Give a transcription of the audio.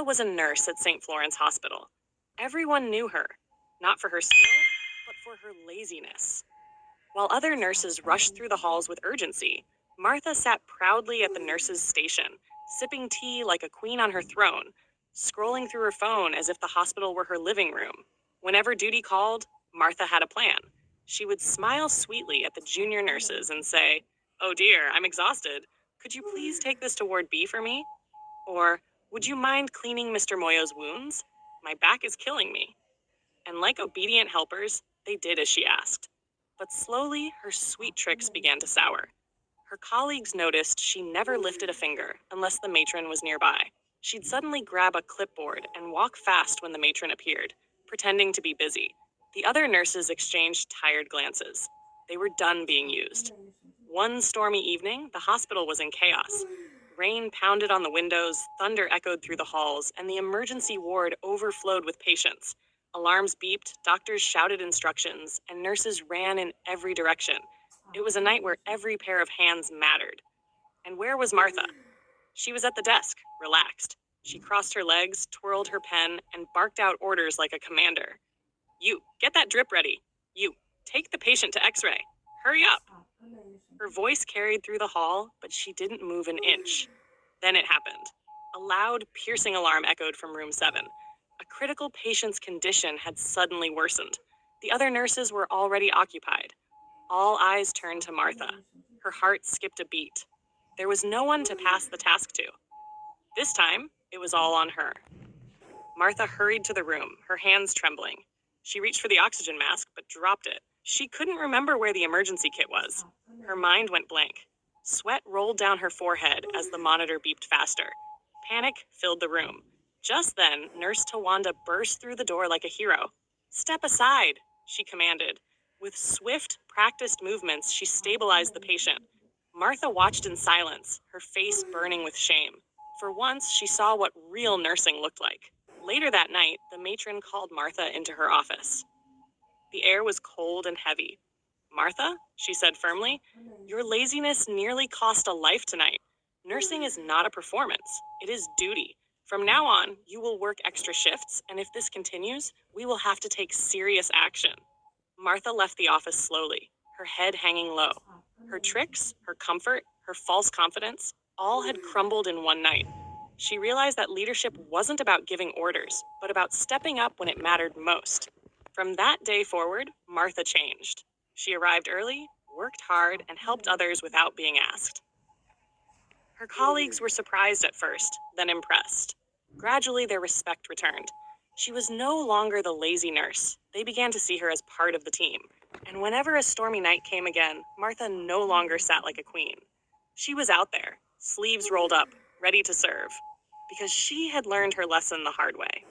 was a nurse at St. Florence Hospital. Everyone knew her, not for her skill, but for her laziness. While other nurses rushed through the halls with urgency, Martha sat proudly at the nurse's station, sipping tea like a queen on her throne, scrolling through her phone as if the hospital were her living room. Whenever duty called, Martha had a plan. She would smile sweetly at the junior nurses and say, "Oh dear, I'm exhausted. Could you please take this to Ward B for me?" Or, "Would you mind cleaning Mr. Moyo's wounds? My back is killing me." And like obedient helpers, they did as she asked. But slowly, her sweet tricks began to sour. Her colleagues noticed she never lifted a finger unless the matron was nearby. She'd suddenly grab a clipboard and walk fast when the matron appeared, pretending to be busy. The other nurses exchanged tired glances. They were done being used. One stormy evening, the hospital was in chaos. Rain pounded on the windows, thunder echoed through the halls, and the emergency ward overflowed with patients. Alarms beeped, doctors shouted instructions, and nurses ran in every direction. It was a night where every pair of hands mattered. And where was Martha? She was at the desk, relaxed. She crossed her legs, twirled her pen, and barked out orders like a commander. "You, get that drip ready. You, take the patient to x-ray. Hurry up." Her voice carried through the hall, but she didn't move an inch. Then it happened. A loud, piercing alarm echoed from room 7. A critical patient's condition had suddenly worsened. The other nurses were already occupied. All eyes turned to Martha. Her heart skipped a beat. There was no one to pass the task to. This time, it was all on her. Martha hurried to the room, her hands trembling. She reached for the oxygen mask, but dropped it. She couldn't remember where the emergency kit was. Her mind went blank. Sweat rolled down her forehead as the monitor beeped faster. Panic filled the room. Just then, Nurse Tawanda burst through the door like a hero. "Step aside," she commanded. With swift, practiced movements, she stabilized the patient. Martha watched in silence, her face burning with shame. For once, she saw what real nursing looked like. Later that night, the matron called Martha into her office. The air was cold and heavy. "Martha," she said firmly, "your laziness nearly cost a life tonight. Nursing is not a performance, it is duty. From now on, you will work extra shifts, and if this continues, we will have to take serious action." Martha left the office slowly, her head hanging low. Her tricks, her comfort, her false confidence, all had crumbled in one night. She realized that leadership wasn't about giving orders, but about stepping up when it mattered most. From that day forward, Martha changed. She arrived early, worked hard, and helped others without being asked. Her colleagues were surprised at first, then impressed. Gradually, their respect returned. She was no longer the lazy nurse. They began to see her as part of the team. And whenever a stormy night came again, Martha no longer sat like a queen. She was out there, sleeves rolled up, ready to serve, because she had learned her lesson the hard way.